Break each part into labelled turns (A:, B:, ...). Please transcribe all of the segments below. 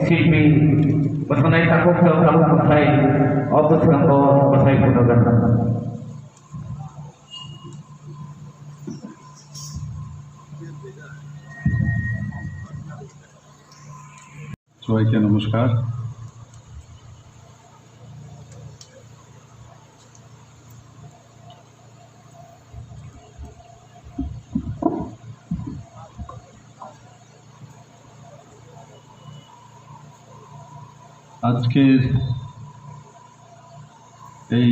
A: শিল্পী বসনাই ঠাকুর কালু কোথায় অবসঙ্গ কোথায় গুণগান
B: সবাইকে নমস্কার। আজকের এই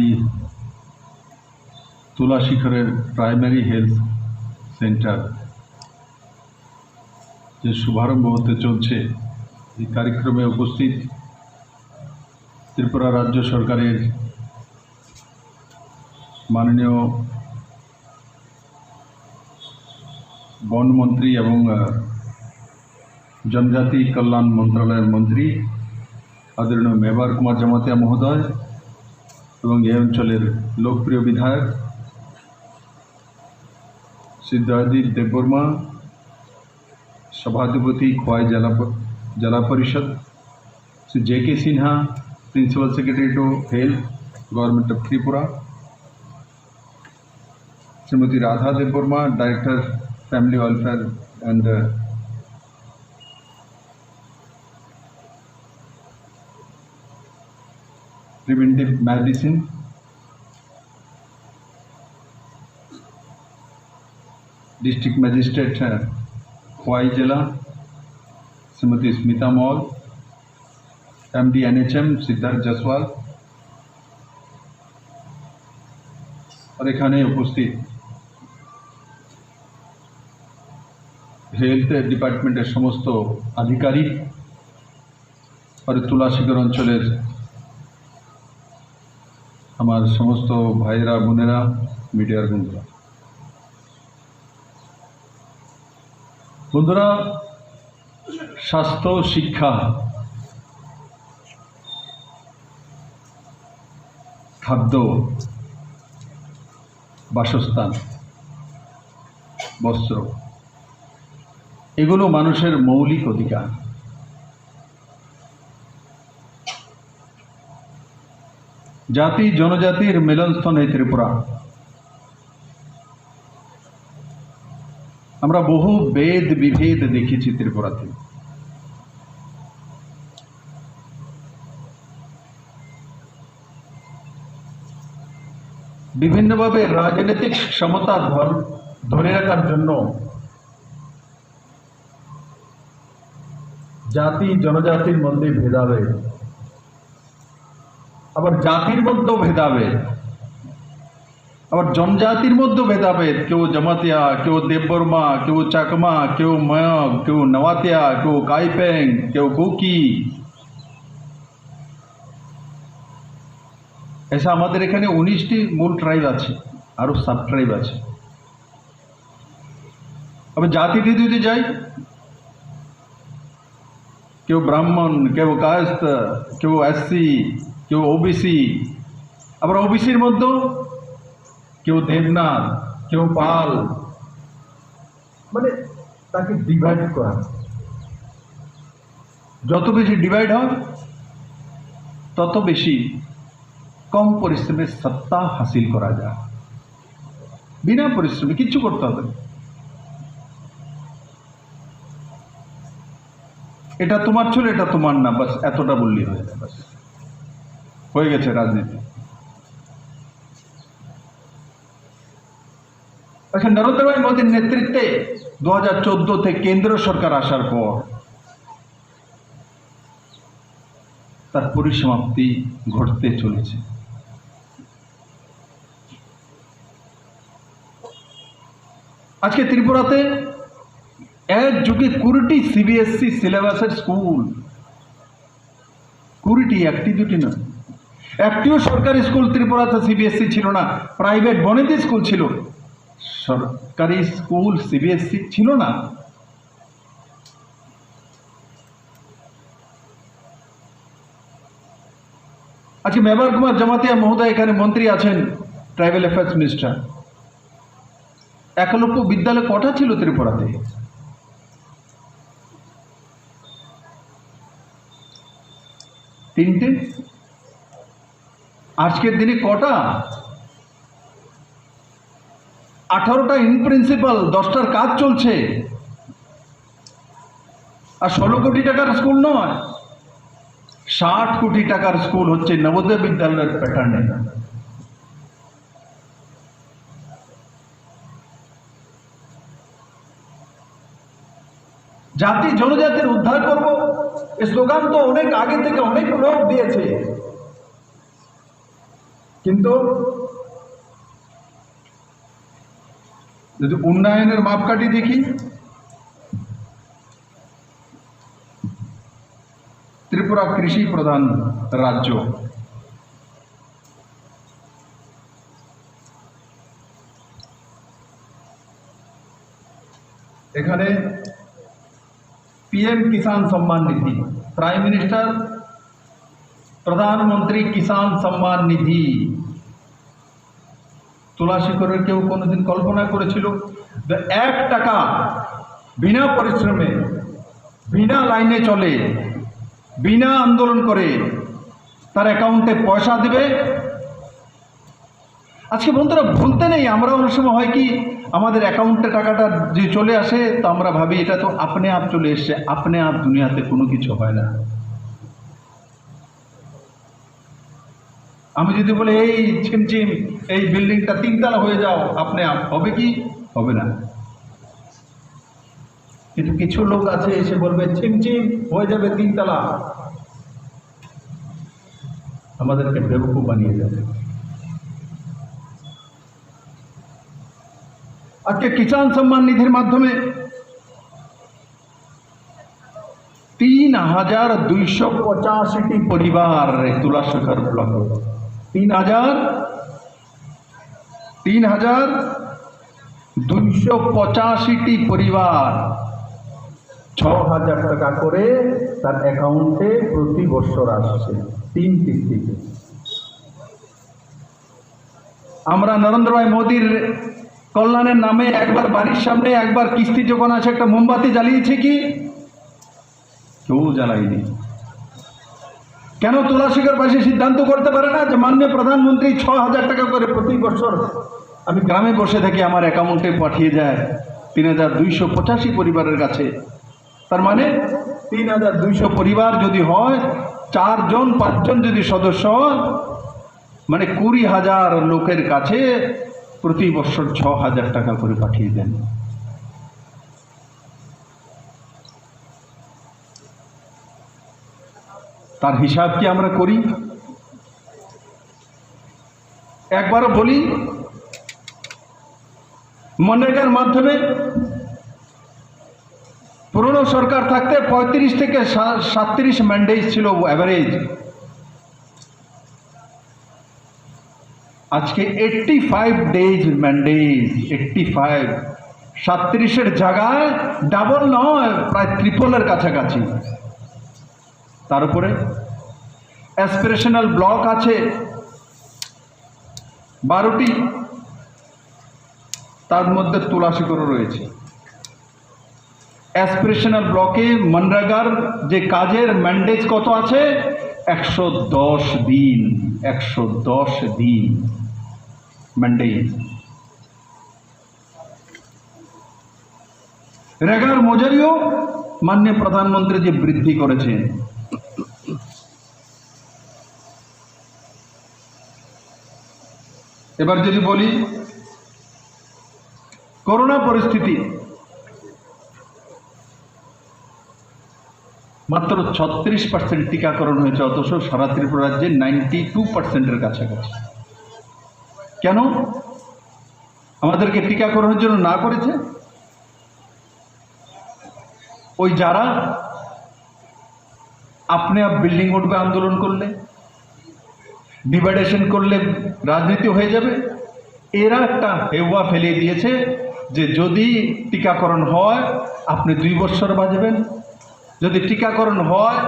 B: তুলাশিখরের প্রাইমারি হেলথ সেন্টার যে শুভারম্ভ হতে চলছে, এই কার্যক্রমে উপস্থিত ত্রিপুরা রাজ্য সরকারের মাননীয় বনমন্ত্রী এবং জনজাতি কল্যাণ মন্ত্রণালয়ের মন্ত্রী আদরণীয় মেবার কুমার জমাতিয়া মহোদয় এবং এই অঞ্চলের লোকপ্রিয় বিধায়ক শ্রী জয়দীপ দেববর্মা, সভাধিপতি খোয়াই জেলা পরিষদ Shri JK Sinha, principal secretary to health government of Tripura, Shrimati Radha Debbarma, director family welfare and preventive medicine, district magistrate Khwai Jela Srimati Smita Mall, MD NHM Siddharth Jaswal और এখানে উপস্থিত হেলথ ডিপার্টমেন্টের সমস্ত আধিকারিক আর তুলাশিখর অঞ্চলের আমার সমস্ত ভাইরা বোনেরা, মিডিয়ার বন্ধুরা, স্বাস্থ্য, শিক্ষা, খাদ্য, বাসস্থান, বস্ত্র এগুলো মানুষের মৌলিক অধিকার। জাতি জনজাতির মিলনস্থল এই ত্রিপুরা। আমরা বহু বেদ বিভেদ দেখেছি ত্রিপুরাতে। বিভিন্নভাবে রাজনৈতিক সমতা ধরে রাখার জন্য জাতি জনজাতির মধ্যে ভেদাভেদ, আবার জাতির মধ্যেও ভেদাভেদ, আবার জনজাতির মধ্যেও ভেদাভেদ। কেউ জমাতিয়া, কেউ দেববর্মা, কেউ চাকমা, কেউ ময়ক, কেউ নওয়াতিয়া, কেউ কাইপেং, কেউ কুকি। ऐसा আমাদের এখানে 19টি মূল ট্রাইব আছে, আরো সাব ট্রাইব আছে। আবার জাতিতে যদি যাই, কেউ ব্রাহ্মণ, কেউ কায়স্থ, কেউ SC, কেউ OBC, আবার OBCর মধ্যেও কেউ দেবনাথ, কেউ পাল, মানে তাকে ডিভাইড করা। যত বেশি ডিভাইড হয় তত বেশি কম পরিশ্রমে সত্তা হাসিল করা যায়। বিনা পরিশ্রমে কিচ্ছু করতে হবে না। এটা তোমার ছিল, এটা তোমার না, বাস এতটা বললেই হয়ে যায়। বাস হয়ে গেছে রাজনীতি। নরেন্দ্র ভাই মোদীর নেতৃত্বে 2014 থেকে কেন্দ্র সরকার আসার পর তার পরিসমাপ্তি ঘটতে চলেছে। আজকে ত্রিপুরাতে এক যুগে 20টি সিবিএসসি সিলেবাসের স্কুল, 20টি, একটি দুটি নয়। একটিও সরকারি স্কুল ত্রিপুরাতে সিবিএসসি ছিল না, প্রাইভেট বনেদি স্কুল ছিল, সরকারি স্কুল সিবিএসসি ছিল না। আজকে মেবার কুমার জমাতিয়া মহোদয় এখানে মন্ত্রী আছেন, ট্রাইবাল অ্যাফেয়ার্স মিনিস্টার। একলব্য বিদ্যালয় কটা ছিল ত্রিপুরাতে? 3টে। আজকের দিনে কটা? 18টা ইন প্রিন্সিপাল, 10টার কাজ চলছে। আর 16 কোটি টাকার স্কুল নয়, 60 কোটি টাকার স্কুল হচ্ছে নবোদয় বিদ্যালয়ের প্যাটার্নে। জাতি জনজাতির উদ্ধার করব, এই স্লোগান তো অনেক আগে থেকে অনেক লোক দিয়েছে, কিন্তু যদি উন্নয়নের মাপকাঠি দেখি, ত্রিপুরা কৃষি প্রধান রাজ্য। এখানে PM Kisan Samman Nidhi, prime minister প্রধানমন্ত্রী কিষাণ সম্মান নিধি, তুলাশিখরের কেউ কোনোদিন কল্পনা করেছিল যে 1 টাকা বিনা পরিশ্রমে, বিনা লাইনে চলে, বিনা আন্দোলন করে তার অ্যাকাউন্টে পয়সা দেবে? আজকে বন্ধুরা ভুলতে নেই, আমরা অনেক সময় হয় কি, আমাদের অ্যাকাউন্টে টাকাটা যে চলে আসে তো আমরা ভাবি এটা তো আপনি আপ চলে এসছে। আপনি আপ দুনিয়াতে কোনো কিছু হয় না। আমি যদি বলি এই ছিমছিম এই বিল্ডিংটা 3 তলা হয়ে যাও, আপনি আপ হবে কি? হবে না। কিন্তু কিছু লোক আছে এসে বলবে ছিমছিম হয়ে যাবে 3 তলা, আমাদেরকে বেবকুফ বানিয়ে দেবে। আজকে কিষাণ সম্মান নিধির মাধ্যমে 3285টি পরিবার তুলাশিখর ব্লক, 3285টি পরিবার 6000 টাকা করে তার অ্যাকাউন্টে প্রতি বছর আসছে 3 কিস্তিতে। আমরা নরেন্দ্র ভাই মোদীর কল্যাণের নামে একবার বাড়ির সামনে একবার কিস্তি যখন আছে একটা মোমবাতি জ্বালিয়েছে কি? কেউ জ্বালায়নি। কেন তুলাশিখরবাসী সিদ্ধান্ত করতে পারে না যে মাননীয় প্রধানমন্ত্রী 6000 টাকা করে প্রতি বছর আমি গ্রামে বসে থাকি আমার অ্যাকাউন্টে পাঠিয়ে যায় 3285 পরিবারের কাছে? তার মানে 3200 পরিবার যদি হয়, 4 জন 5 জন যদি সদস্য হয়, মানে 20,000 লোকের কাছে প্রতি বছর 6000 টাকা করে পাঠিয়ে দেন। তার হিসাব কি আমরা করি? একবারও বলি, মনরেগার মাধ্যমে পুরনো সরকার থাকতে 35 থেকে 37 ম্যান্ডেজ ছিল অ্যাভারেজ। আজকে 85 ডেজ ম্যান্ডেজ, 85, 37-এর জায়গায় ডাবল নয়, প্রায় ট্রিপলের কাছাকাছি। তার উপরে অ্যাসপিরেশনাল ব্লক আছে 12টি, তার মধ্যে তুলাশিখরও রয়েছে। অ্যাসপিরেশনাল ব্লকে মনরেগার যে কাজের ম্যান্ডেজ কত আছে? 110 দিন, 110 দিন ম্যান্ডেজ। রেগার মজুরিও মাননীয় প্রধানমন্ত্রী যে বৃদ্ধি করেছেন, এবার যদি বলি করোনা পরিস্থিতি, মাত্র 36% টিকাকরণ হয়েছে, অথচ সারা ত্রিপুরা রাজ্যে 92%-এর কাছাকাছি। কেন আমাদেরকে টিকাকরণের জন্য না করেছে? ওই যারা আপনি আপ বিল্ডিং উঠবে আন্দোলন করলে, ডিভাইডেশন করলে রাজনীতি হয়ে যাবে, এরা একটা হেওয়া ফেলে দিয়েছে যে যদি টিকাকরণ হয় আপনি 2 বছর বাঁচবেন, যদি টিকাকরণ হয়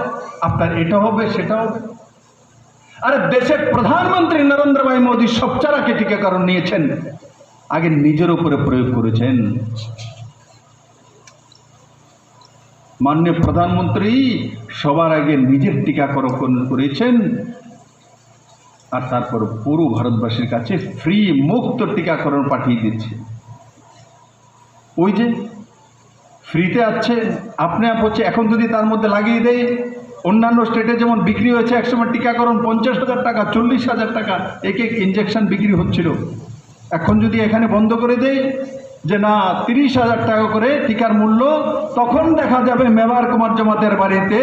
B: আপনার এটা হবে সেটা হবে। আরে দেশের প্রধানমন্ত্রী নরেন্দ্র ভাই মোদী সব চারাকে টিকাকরণ নিয়েছেন, আগে নিজের উপরে প্রয়োগ করেছেন। মাননীয় প্রধানমন্ত্রী সবার আগে নিজের টিকাকরণ করেছেন, আর তারপর পুরো ভারতবাসীর কাছে ফ্রি মুক্ত টিকাকরণ পাঠিয়ে দিচ্ছে। ওই যে ফ্রিতে আছে আপনি আপ হচ্ছে, এখন যদি তার মধ্যে লাগিয়ে দেয়, অন্যান্য স্টেটে যেমন বিক্রি হয়েছে একসময় টিকাকরণ 50,000 টাকা 40,000 টাকা এক এক ইঞ্জেকশন বিক্রি হচ্ছিল, এখন যদি এখানে বন্ধ করে দেয় যে না 30,000 টাকা করে টিকার মূল্য, তখন দেখা যাবে মেবার কুমার জমাতের বাড়িতে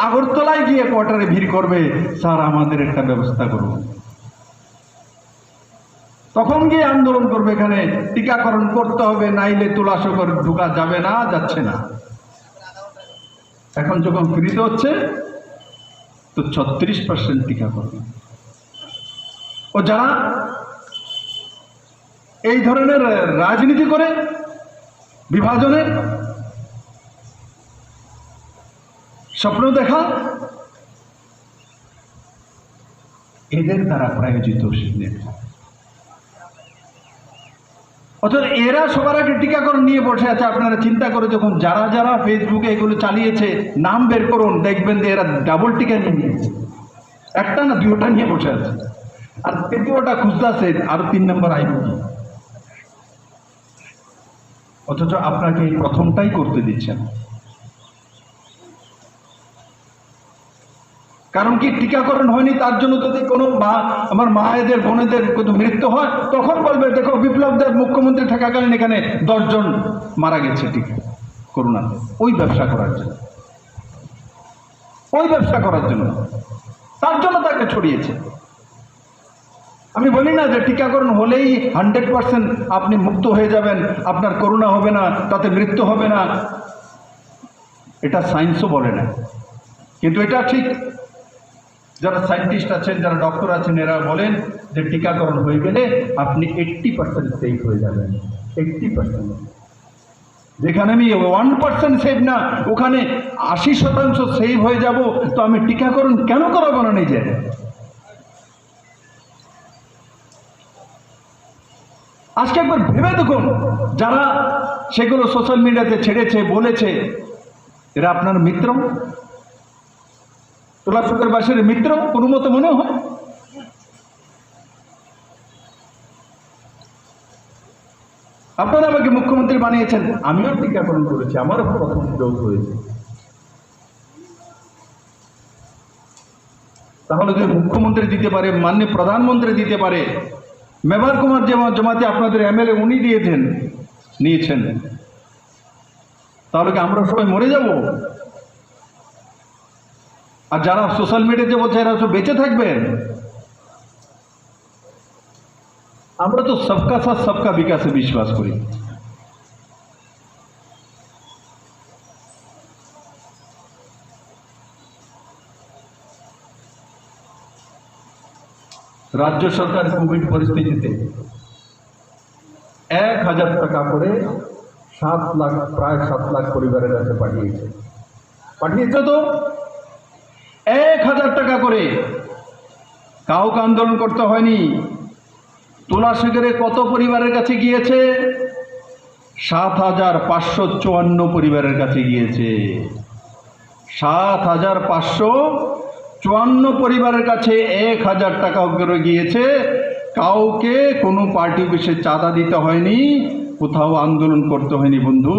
B: আগরতলায় গিয়ে কোয়ার্টারে ভিড় করবে, স্যার আমাদের একটা ব্যবস্থা করুন। তখন গিয়ে আন্দোলন করবে, এখানে টিকাকরণ করতে হবে, নাইলে তুলাশকর ঢুকা যাবে না, যাচ্ছে না। এখন যখন ফ্রিতে হচ্ছে তো 36% টিকাকরণ। ও যারা এই ধরনের রাজনীতি করে বিভাজনের স্বপ্ন দেখা, এদের দ্বারা প্রায়োজিত সিদ্ধান্ত। অথচ এরা সবার আগে টিকাকরণ নিয়ে বসে আছে। আপনারা চিন্তা করে যখন যারা যারা ফেসবুকে এগুলো চালিয়েছে নাম বের করুন, দেখবেন যে এরা ডাবল টিকা নিয়ে নিয়েছে, একটা না 2টা নিয়ে বসে আছে, আর 3টা খুঁজতেছে আরো 3 নম্বর আইব কি। অথচ আপনাকে এই প্রথমটাই করতে দিচ্ছেন। কারণ কি টিকাকরণ হয়নি, তার জন্য যদি কোনো মা, আমার মায়েদের বোনেদের কোনো মৃত্যু হয়, তখন বলবে দেখো বিপ্লব দেব মুখ্যমন্ত্রী থাকাকালীন এখানে 10 জন মারা গেছে টিকা করোনাতে। ওই ব্যবসা করার জন্য, ওই ব্যবসা করার জন্য, তার জন্য তাকে ছড়িয়েছে। আমি বলি না যে টিকাকরণ হলেই 100% আপনি মুক্ত হয়ে যাবেন, আপনার করোনা হবে না, তাতে মৃত্যু হবে না, এটা সায়েন্সও বলে না। কিন্তু এটা ঠিক যারা সায়েন্টিস্ট আছেন, যারা ডক্টর আছেন, এরা বলেন যে টিকাকরণ হয়ে গেলে আপনি 80% সেফ হয়ে যাবেন। 80%, যেখানে আমি 1% সেফ না, ওখানে 80% সেফ হয়ে যাব, তো আমি টিকাকরণ কেন করাবো না নিজে? আজকে একবার ভেবে দেখুন, যারা সেগুলো সোশ্যাল মিডিয়াতে ছেড়েছে, বলেছে, এরা আপনার মিত্র, তুলাশকের বাসের মিত্র কোনো মতো মনে হয়? আপনারা আমাকে মুখ্যমন্ত্রী বানিয়েছেন, আমিও টিকাকরণ করেছি, আমারও প্রথম ডোজ হয়েছে। তাহলে যদি মুখ্যমন্ত্রী দিতে পারে, মাননীয় প্রধানমন্ত্রী দিতে পারে, মেবার কুমার জমাতে আপনাদের এমএলএ উনি নিয়েছেন, তাহলে কি আমরা সবাই মরে যাব? আর যারা সোশ্যাল মিডিয়াতে বলছে এরা সব বেঁচে থাকবেন? আমরা তো সবকা সাথ সবকা বিকাশে বিশ্বাস করি। রাজ্য সরকার কোভিড পরিস্থিতিতে 1,000 টাকা করে 7 লাখ, প্রায় 7 লাখ পরিবারের কাছে পাঠিয়েছে তো 1,000 টাকা করে। কাউকে আন্দোলন করতে হয়নি। তুলাশিকেরে কত পরিবারের কাছে গিয়েছে? 7,554 পরিবারের কাছে গিয়েছে। 7,554 পরিবারের কাছে 1,000 টাকা করে গিয়েছে। কাউকে কোনো পার্টি অফিসে চাঁদা দিতে হয়নি, কোথাও আন্দোলন করতে হয়নি। বন্ধু,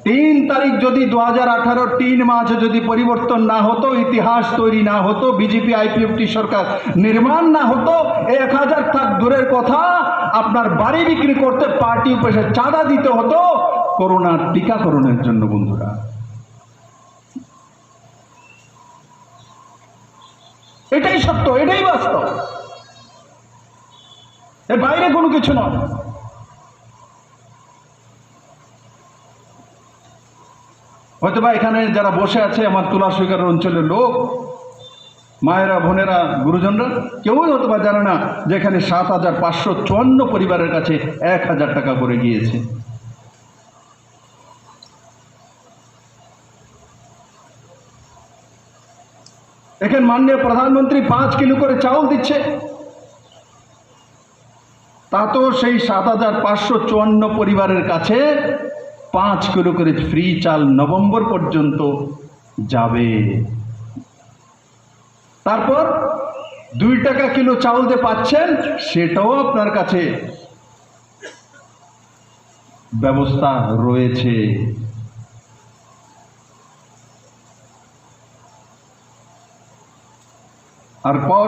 B: 3 তারিখ যদি 2018 3 মার্চ যদি পরিবর্তন না হতো, ইতিহাস তৈরি না হতো, বিজেপি আইপিএফটি সরকার নির্মাণ না হতো, 1,000 থাক দূরের কথা, আপনার বাড়ি বিক্রি করতে পার্টি অফিসে চাঁদা দিতে হতো করোনার টিকাকরণের জন্য। বন্ধুরা, এটাই সত্য, এটাই বাস্তব, এর বাইরে কোনো কিছু নয়। হয়তোবা এখানে যারা বসে আছে আমার তুলাশিকার অঞ্চলের লোক, মায়েরা, বোনেরা, গুরুজনরা, কেউই হয়তোবা জানে না যে এখানে 7,554 পরিবারের কাছে 1,000 টাকা করে গিয়েছে। এখানে মাননীয় প্রধানমন্ত্রী 5 কিলো করে চাউল দিচ্ছে, তা তো সেই 7,554 পরিবারের কাছে 5 কিলো করে ফ্রি চাল নভেম্বর পর্যন্ত যাবে। তারপর 2 টাকা কিলো চাউল যে পাচ্ছেন সেটাও আপনার কাছে ব্যবস্থা রয়েছে। আর পর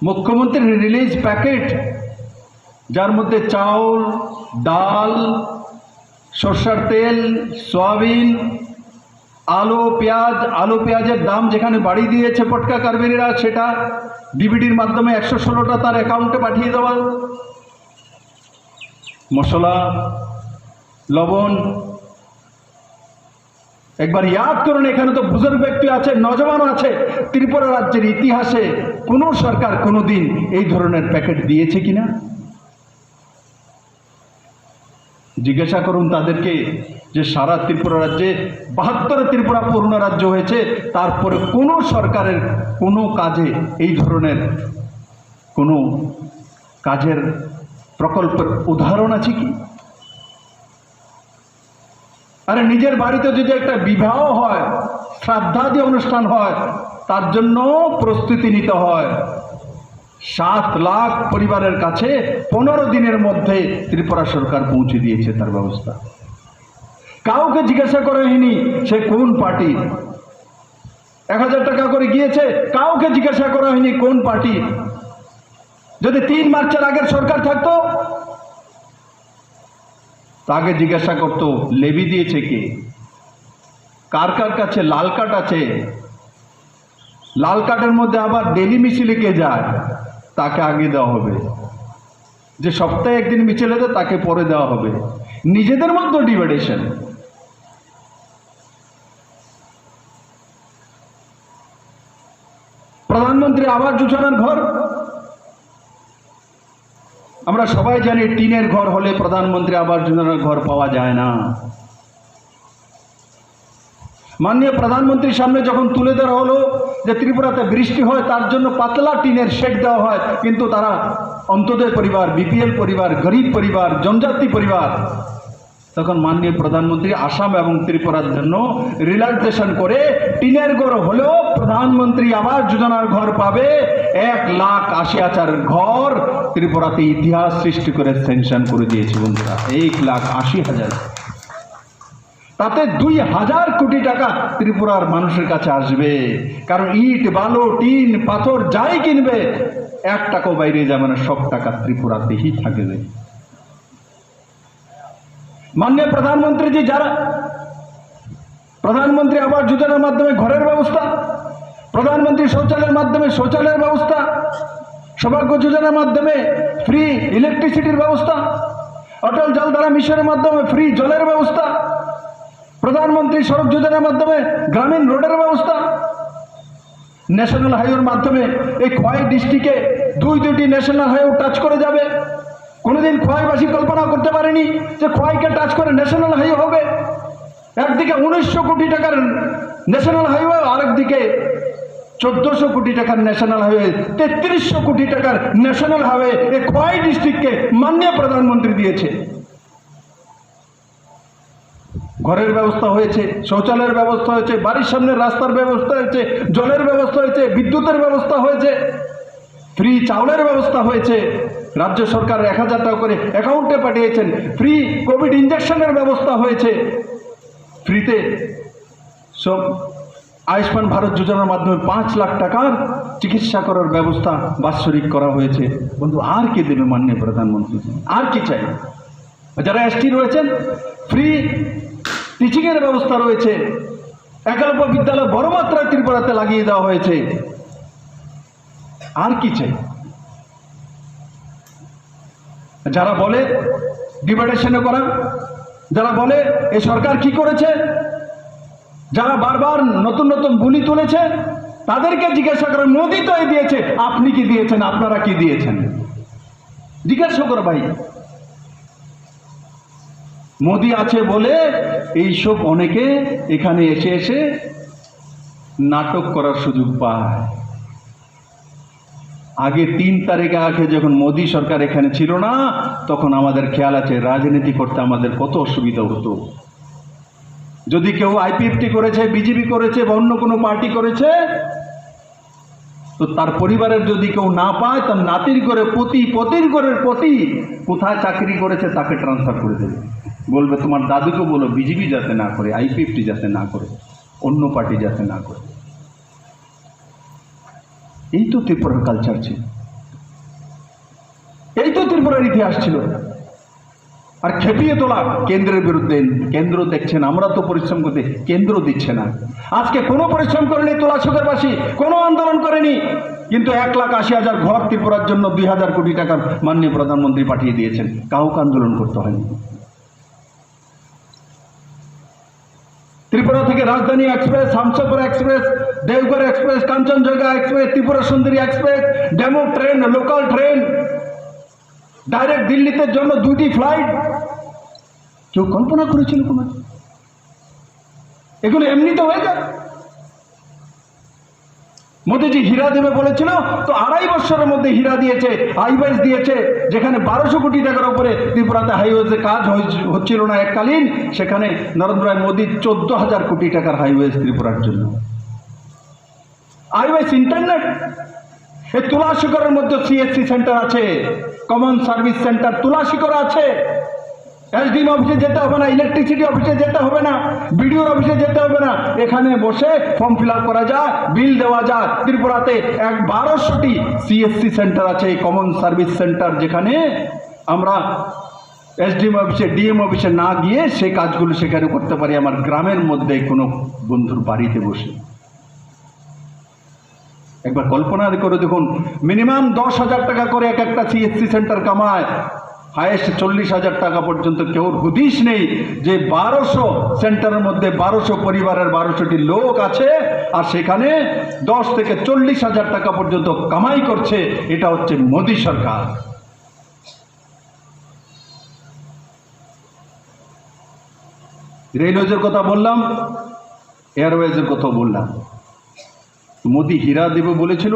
B: মুখ্যমন্ত্রীর রিলিজ প্যাকেট, যার মধ্যে চাউল, ডাল, সরষের তেল, সয়াবিন, আলু পেঁয়াজের দাম যেখানে বাড়িয়ে দিয়েছে পটকা কারবারিরা, সেটা ডিবিটির মাধ্যমে 116টা তার অ্যাকাউন্টে পাঠিয়ে দেওয়া। মশলা, লবণ, একবার ইয়াদ করুন, এখানে তো বুজুর্গ ব্যক্তি আছে, নজওয়ান আছে। ত্রিপুরা রাজ্যের ইতিহাসে কোনো সরকার কোনোদিন এই ধরনের প্যাকেট দিয়েছে কিনা জিজ্ঞাসা করুন তাদেরকে। যে সারা ত্রিপুরা রাজ্যে 72 ত্রিপুরা পূর্ণ রাজ্য হয়েছে, তারপরে কোনো সরকারের কোনো কাজে এই ধরনের কোনো কাজের প্রকল্পের উদাহরণ আছে কি? আরে নিজের বাড়িতে যদি একটা বিবাহ হয়, শ্রাদ্ধাদি অনুষ্ঠান হয়, তার জন্য প্রস্তুতি নিতে হয়। 7 লাখ পরিবারের কাছে 15 দিনের মধ্যে ত্রিপুরা সরকার পৌঁছে দিয়েছে তার ব্যবস্থা। কাউকে জিজ্ঞাসা করা হয়নি সে কোন পার্টি। 1000 টাকা করে গিয়েছে, কাউকে জিজ্ঞাসা করা হয়নি কোন পার্টি। যদি 3 মার্চের আগের সরকার থাকতো তাকে জিজ্ঞাসা করতো লেবি দিয়েছে কে, কার কার কাছে লাল কার্ড আছে, লাল কার্ডের মধ্যে আবার ডেলি মিছিলে কে যায় তাকে আগে দেওয়া হবে, যে সপ্তাহে একদিন মিছিলে দেয় তাকে পরে দেওয়া হবে। নিজেদের মধ্যে ডিভাইডেশন। প্রধানমন্ত্রী আবাস যোজনার ঘর, আমরা সবাই জানি টিনের ঘর হলে প্রধানমন্ত্রী আবাস যোজনার ঘর পাওয়া যায় না। মাননীয় প্রধানমন্ত্রীর সামনে যখন তুলে ধরা হলো যে ত্রিপুরাতে বৃষ্টি হয় তার জন্য পাতলা টিনের শেড দেওয়া হয়, কিন্তু তারা অন্তোদয় পরিবার, বিপিএল পরিবার, গরিব পরিবার, জনজাতি পরিবার, তখন মাননীয় প্রধানমন্ত্রী আসাম এবং ত্রিপুরার জন্য রিল্যাক্সেশন করে টিনের ঘর হলেও প্রধানমন্ত্রী আবাস যোজনার ঘর পাবে। 1,80,000 ঘর ত্রিপুরাতে ইতিহাস সৃষ্টি করে স্যাংশন করে দিয়েছে বন্ধুরা। 1,80,000, তাতে 2,000 কোটি টাকা ত্রিপুরার মানুষের কাছে আসবে। কারণ ইট, বালু, টিন, পাথর যাই কিনবে 1 টাকাও বাইরে যাবে না, সব টাকা ত্রিপুরাতেই থাকবে। মাননীয় প্রধানমন্ত্রী জি, যারা প্রধানমন্ত্রী আবাস যোজনার মাধ্যমে ঘরের ব্যবস্থা, প্রধানমন্ত্রী শৌচালয়ের মাধ্যমে শৌচালয়ের ব্যবস্থা, সৌভাগ্য যোজনার মাধ্যমে ফ্রি ইলেকট্রিসিটির ব্যবস্থা, অটল জলধারা মিশনের মাধ্যমে ফ্রি জলের ব্যবস্থা, প্রধানমন্ত্রী সড়ক যোজনার মাধ্যমে গ্রামীণ রোডের ব্যবস্থা, ন্যাশনাল হাইওয়ের মাধ্যমে এই খোয়াই ডিস্ট্রিক্টে 2টি ন্যাশনাল হাইওয়ে টাচ করে যাবে। কোনোদিন খোয়াইবাসী কল্পনা করতে পারেনি যে খোয়াইকে টাচ করে ন্যাশনাল হাইওয়ে হবে। একদিকে 1900 কোটি টাকার ন্যাশনাল হাইওয়ে, আরেকদিকে 1400 কোটি টাকার ন্যাশনাল হাইওয়ে, 3300 কোটি টাকার ন্যাশনাল হাইওয়ে এই খোয়াই ডিস্ট্রিক্টকে মাননীয় প্রধানমন্ত্রী দিয়েছে। ঘরের ব্যবস্থা হয়েছে, শৌচালয়ের ব্যবস্থা হয়েছে, বাড়ির সামনে রাস্তার ব্যবস্থা হয়েছে, জলের ব্যবস্থা হয়েছে, বিদ্যুতের ব্যবস্থা হয়েছে, ফ্রি চাউলের ব্যবস্থা হয়েছে। রাজ্য সরকার 1,000 টাকা করে অ্যাকাউন্টে পাঠিয়েছেন। ফ্রি কোভিড ইঞ্জেকশনের ব্যবস্থা হয়েছে। ফ্রিতে সব আয়ুষ্মান ভারত যোজনার মাধ্যমে 5 লাখ টাকার চিকিৎসা করার ব্যবস্থা বাৎসরিক করা হয়েছে। বন্ধু, আর কি দেবে মাননীয় প্রধানমন্ত্রী? আর কি চাই? যারা এসটি রয়েছেন ফ্রি টিচিংয়ের ব্যবস্থা রয়েছে। একলব্য বিদ্যালয় বড় মাত্রায় ত্রিপুরাতে লাগিয়ে দেওয়া হয়েছে। আর কি চাই? যারা বলে ডিভাইডেশনে করা, যারা বলে এই সরকার কি করেছে, যারা বারবার নতুন নতুন বুলি তুলেছে, তাদেরকে জিজ্ঞাসা করেন মোদি তো এই দিয়েছে, আপনি কি দিয়েছেন, আপনারা কি দিয়েছেন, জিজ্ঞাসা করো ভাই। মোদি আছে বলে এইসব অনেকে এখানে এসে এসে নাটক করার সুযোগ পায়। আগে 3 তারিখ আগে যখন মোদি সরকার এখানে ছিল না, তখন আমাদের খেয়াল আছে রাজনীতি করতে আমাদের কত অসুবিধা হতো। যদি কেউ আইপিএফটি করেছে, বিজেপি করেছে বা অন্য কোনো পার্টি করেছে, তো তার পরিবারের যদি কেউ না পায়, তার নাতির করে পতির ঘরের পতি কোথায় চাকরি করেছে তাকে ট্রান্সফার করে দেবে। বলবে তোমার দাদুকে বলো বিজেপি যাতে না করে, আইপিএফটি যাতে না করে, অন্য পার্টি যাতে না করে। এই তো ত্রিপুরার কালচার ছিল, এই তো ত্রিপুরার ইতিহাস ছিল। আর খেপিয়ে তোলা কেন্দ্রের বিরুদ্ধে। কেন্দ্র দেখছেন, আমরা তো পরিশ্রম করতে, কেন্দ্র দিচ্ছে না। আজকে কোনো পরিশ্রম করেনি তুলাশোকেরবাসী, কোনো আন্দোলন করেনি, কিন্তু 1,80,000 ঘর ত্রিপুরার জন্য 2,000 কোটি টাকার মাননীয় প্রধানমন্ত্রী পাঠিয়ে দিয়েছেন। কাউকে আন্দোলন করতে হয়নি। ত্রিপুরা থেকে Rajdhani express, Humsafar express, Deoghar express, Kanchenjunga express, Tripura Sundari express, DEMU train, local train, direct দিল্লিতে জন্য 2টি ফ্লাইট, কেউ কল্পনা করেছিল কোনো? এগুলো এমনিতে হয়ে যায়। মোদিজি হীরা দেবে বলেছিল, তো 2.5 বছরের মধ্যে হীরা দিয়েছে, হাইওয়েজ দিয়েছে। যেখানে 1200 কোটি টাকার উপরে ত্রিপুরাতে হাইওয়েজে কাজ হচ্ছিল না এককালীন, সেখানে নরেন্দ্র মোদী 14,000 কোটি টাকার হাইওয়েজ ত্রিপুরার জন্য। হাইওয়েজ, ইন্টারনেট, এই তুলাশিকরের মধ্যে সিএসসি সেন্টার আছে, কমন সার্ভিস সেন্টার তুলাশিকর আছে। এসডিএম অফিসে যেতে হবে না, ইলেকট্রিসিটি অফিসে যেতে হবে না, বিডিওর অফিসে যেতে হবে না, এখানে বসে ফর্ম ফিল আপ করা যায়, বিল দেওয়া যায়। ত্রিপুরাতে 1200টি সিএসসি সেন্টার আছে, কমন সার্ভিস সেন্টার, যেখানে আমরা এসডিএম অফিসে, ডিএম অফিসে না গিয়ে সেই কাজগুলো সেখানে করতে পারি আমার গ্রামের মধ্যে কোনো বন্ধুর বাড়িতে বসে। একবার কল্পনা করে দেখুন, মিনিমাম 10,000 টাকা করে এক একটা সিএসসি সেন্টার কামায়, হাইয়েস্ট 40,000 টাকা পর্যন্ত। কেউ হুদিস নেই যে 1200 সেন্টারের মধ্যে 1200 পরিবারের 1200টি লোক আছে, আর সেখানে 10 থেকে 40,000 টাকা পর্যন্ত কামাই করছে। এটা হচ্ছে মোদী সরকার। রেলওয়েজের কথা বললাম, এয়ারওয়েজের কথা বললাম। মোদি হীরা দেবে বলেছিল,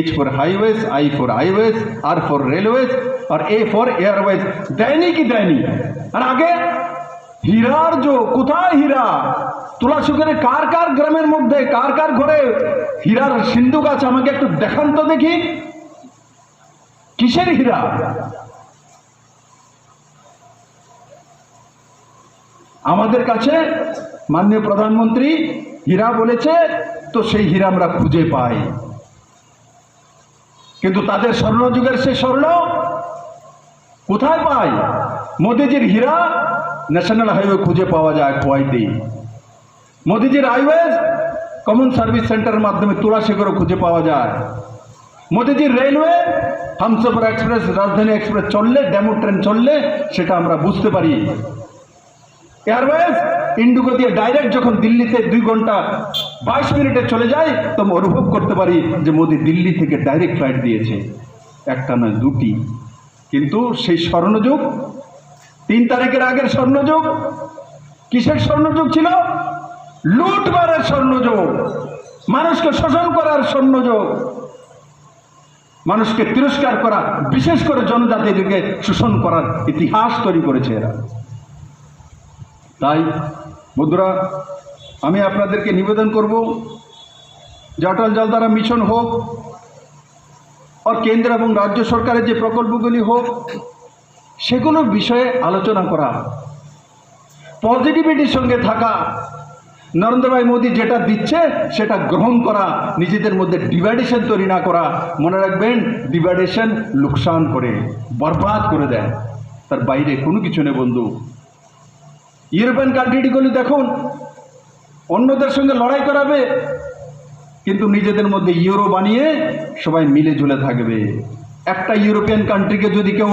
B: H for highways, I for highways, R for railways, আর A ফর এয়ারওয়েজ। দেয়নি কি দেয়নি? আর আগে হীরার কোথায় হীরা? তুলাশিকরে কার কার গ্রামের মধ্যে, কার কার ঘরে হীরার সিন্ধুক আছে? আমাকে একটু দেখান তো দেখি, কিসের হীরা? আমাদের কাছে মাননীয় প্রধানমন্ত্রী হীরা বলেছে, তো সেই হীরা আমরা খুঁজে পাই। কিন্তু তাদের স্বর্ণযুগের সে স্বর্ণ কোথায় পাই? মোদিজির হীরা ন্যাশনাল হাইওয়ে খুঁজে পাওয়া যায় কোয়াইতে। মোদিজির হাইওয়েজ কমন সার্ভিস সেন্টারের মাধ্যমে তুলাশিকরে খুঁজে পাওয়া যায়। মোদিজির রেলওয়ে, হামসফর এক্সপ্রেস, রাজধানী এক্সপ্রেস চললে, ডেমো ট্রেন চললে সেটা আমরা বুঝতে পারি। এয়ারওয়েজ ইন্ডিগো দিয়ে ডাইরেক্ট যখন দিল্লিতে 2 ঘন্টা 22 মিনিটে চলে যায়, তো অনুভব করতে পারি যে মোদি দিল্লি থেকে ডাইরেক্ট ফ্লাইট দিয়েছে, একটা নয় 2টি। কিন্তু সেই স্বর্ণযুগ, 3 তারিখের আগের স্বর্ণযুগ কিসের স্বর্ণযুগ ছিল? লুটমারের স্বর্ণযুগ, মানুষকে শোষণ করার স্বর্ণযুগ, মানুষকে তিরস্কার করা, বিশেষ করে জনজাতিদেরকে শোষণ করার ইতিহাস তৈরি করেছে এরা। তাই বন্ধুরা, আমি আপনাদেরকে নিবেদন করব যে অটল জলধারা মিশন হোক, আর কেন্দ্র এবং রাজ্য সরকারের যে প্রকল্পগুলি হোক, সেগুলোর বিষয়ে আলোচনা করা, পজিটিভিটির সঙ্গে থাকা, নরেন্দ্র ভাই মোদী যেটা দিচ্ছে সেটা গ্রহণ করা, নিজেদের মধ্যে ডিভাইডেশন তৈরি না করা। মনে রাখবেন, ডিভাইডেশন লোকসান করে, বরবাদ করে দেয়, তার বাইরে কোনো কিছু নেই বন্ধু। ইউরোপিয়ান কান্ট্রিগুলি দেখুন, অন্যদের সঙ্গে লড়াই করাবে, কিন্তু নিজেদের মধ্যে ইউরো বানিয়ে সবাই মিলে ঝুলে থাকবে। একটা ইউরোপিয়ান কান্ট্রিকে যদি কেউ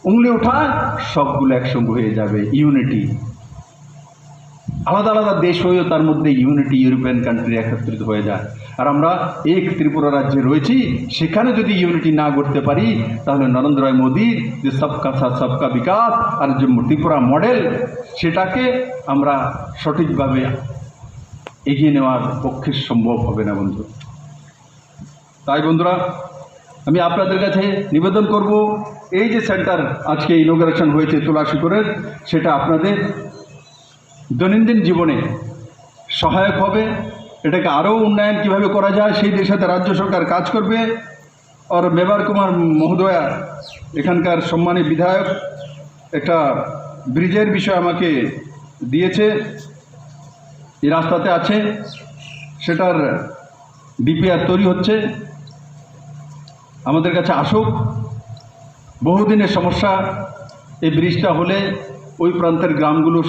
B: উংলি উঠায় সবগুলো একসঙ্গে হয়ে যাবে, ইউনিটি। আলাদা আলাদা দেশ হয়েও তার মধ্যে ইউনিটি, ইউরোপিয়ান কান্ট্রি একত্রিত হয়ে যায়। আর আমরা এক ত্রিপুরা রাজ্যে রয়েছি, সেখানে যদি ইউনিটি না করতে পারি তাহলে নরেন্দ্র ভাই মোদির যে সবকা সাথ সবকা বিকাশ আর যে ত্রিপুরা মডেল, সেটাকে আমরা সঠিকভাবে এগিয়ে নেওয়ার পক্ষে সম্ভব হবে না বন্ধু। তাই বন্ধুরা, আমি আপনাদের কাছে নিবেদন করব, এই যে সেন্টার আজকে ইনোগ্রেশন হয়েছে তুলাশিকরের, সেটা আপনাদের দৈনন্দিন জীবনে সহায়ক হবে। এটাকে আরও উন্নয়ন কীভাবে করা যায় সেই দিশাতে রাজ্য সরকার কাজ করবে। আর মেবার কুমার মহোদয়া, এখানকার সম্মানী বিধায়ক, একটা ব্রিজের বিষয় আমাকে দিয়েছে, এই রাস্তাতে আছে, সেটার ডিপিআর তৈরি হচ্ছে, আমাদের কাছে আসুক। বহুদিনের সমস্যা, এই ব্রিজটা হলে ওই প্রান্তের গ্রামগুলো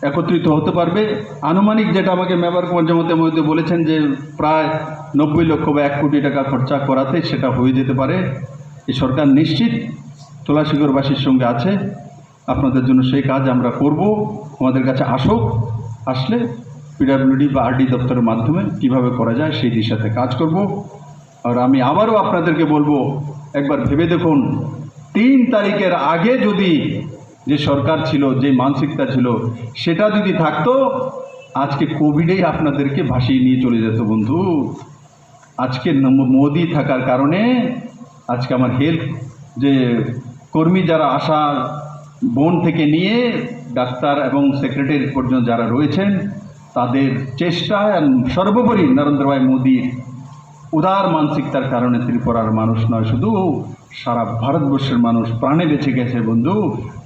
B: একত্রিত হতে পারবে। আনুমানিক যেটা আমাকে মেবার কুমার জমাতে মধ্যে বলেছেন যে প্রায় 90 লক্ষ বা 1 কোটি টাকা খরচা করাতে সেটা হয়ে যেতে পারে। এই সরকার নিশ্চিত তুলাশিকরবাসীর সঙ্গে আছে, আপনাদের জন্য সেই কাজ আমরা করব। আমাদের কাছে আসুক, আসলে পিডব্লিউডি বা আরডি দপ্তরের মাধ্যমে কিভাবে করা যায় সেই দিশাতে কাজ করব। আর আমি আবারও আপনাদেরকে বলবো, একবার ভেবে দেখুন, 3 তারিখের আগে যদি যে সরকার ছিল, যে মানসিকতা ছিল, সেটা যদি থাকতো, আজকে কোভিডেই আপনাদেরকে ভাসিয়ে নিয়ে চলে যেত বন্ধু। আজকে মোদি থাকার কারণে আজকে আমার হেলথ যে কর্মী যারা আশা বোন থেকে নিয়ে ডাক্তার এবং সেক্রেটারি পর্যন্ত যারা রয়েছেন, তাদের চেষ্টা, সর্বোপরি নরেন্দ্র ভাই মোদির উদার মানসিকতার কারণে ত্রিপুরার মানুষ নয়, শুধু সারা ভারতবর্ষের মানুষ প্রাণে বেঁচে গেছে বন্ধু।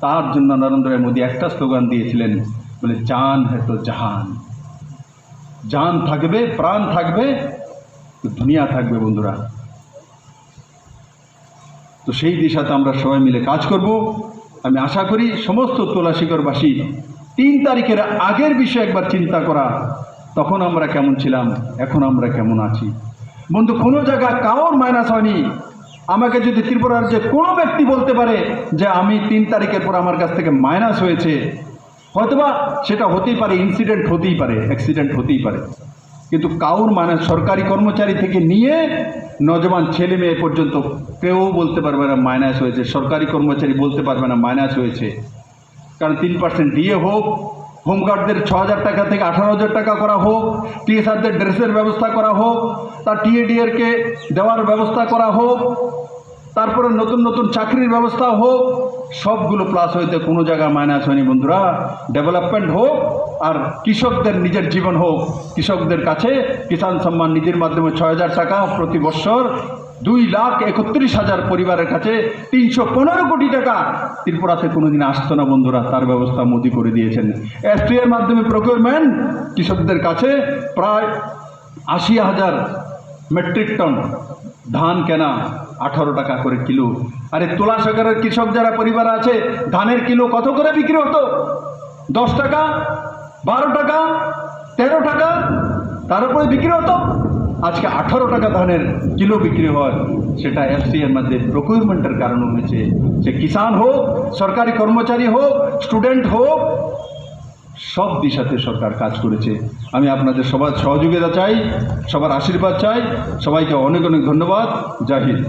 B: তার জন্য নরেন্দ্র ভাই মোদি একটা স্লোগান দিয়েছিলেন, বলে জান হ্যায় তো জাহান। জান থাকবে, প্রাণ থাকবে, তো দুনিয়া থাকবে বন্ধুরা। তো সেই দিশাতে আমরা সবাই মিলে কাজ করব। আমি আশা করি সমস্ত তুলাশিকরবাসী 3 তারিখের আগের বিষয়ে একবার চিন্তা করা, তখন আমরা কেমন ছিলাম, এখন আমরা কেমন আছি বন্ধু। কোনো জায়গা কারোর মাইনাস হয়নি। আমাকে যদি ত্রিপুরার যে কোনো ব্যক্তি বলতে পারে যে আমি 3 তারিখের পর আমার কাছ থেকে মাইনাস হয়েছে, হয়তোবা সেটা হতেই পারে, ইনসিডেন্ট হতেই পারে, অ্যাক্সিডেন্ট হতেই পারে, কিন্তু কাউর মাইনাস, সরকারি কর্মচারী থেকে নিয়ে নজওয়ান ছেলে মেয়ে পর্যন্ত কেউ বলতে পারবে না মাইনাস হয়েছে। সরকারি কর্মচারী বলতে পারবে না মাইনাস হয়েছে, কারণ 3% ডিএ হোক, হোমগার্ডদের 6,000 টাকা থেকে 18,000 টাকা করা হোক, টিএসআরদের ড্রেসের ব্যবস্থা করা হোক, তার টিএডিআরকে দেওয়ার ব্যবস্থা করা হোক, তারপরে নতুন নতুন চাকরির ব্যবস্থা হোক, সবগুলো প্লাস হইতে কোনো জায়গায় মাইনাস হয়নি বন্ধুরা। ডেভেলপমেন্ট হোক আর কৃষকদের নিজের জীবন হোক, কৃষকদের কাছে কিষাণ সম্মান নিধির মাধ্যমে 6,000 টাকা প্রতি বছর, 2,31,000 পরিবারের কাছে 315 কোটি টাকা ত্রিপুরাতে কোনোদিন আসতো না বন্ধুরা, তার ব্যবস্থা মোদি করে দিয়েছেন। এফটিআর মাধ্যমে প্রকিউরমেন্ট কৃষকদের কাছে প্রায় 80,000 মেট্রিক টন ধান কেনা 18 টাকা করে কিলো। আরে তুলাশিকরের কৃষক যারা পরিবার আছে, ধানের কিলো কত করে বিক্রি হতো? 10 টাকা, 12 টাকা, 13 টাকা, তার উপরে বিক্রি হতো। আজকে 18 টাকা ধানের কিলো বিক্রি হয়, সেটা এফসিএর মধ্যে প্রকিউরমেন্টের কারণে হয়েছে। সে কিষাণ হোক, সরকারি কর্মচারী হোক, স্টুডেন্ট হোক, সব দিশাতে সরকার কাজ করেছে। আমি আপনাদের সবার সহযোগিতা চাই, সবার আশীর্বাদ চাই। সবাইকে অনেক অনেক ধন্যবাদ। জয় হিন্দ।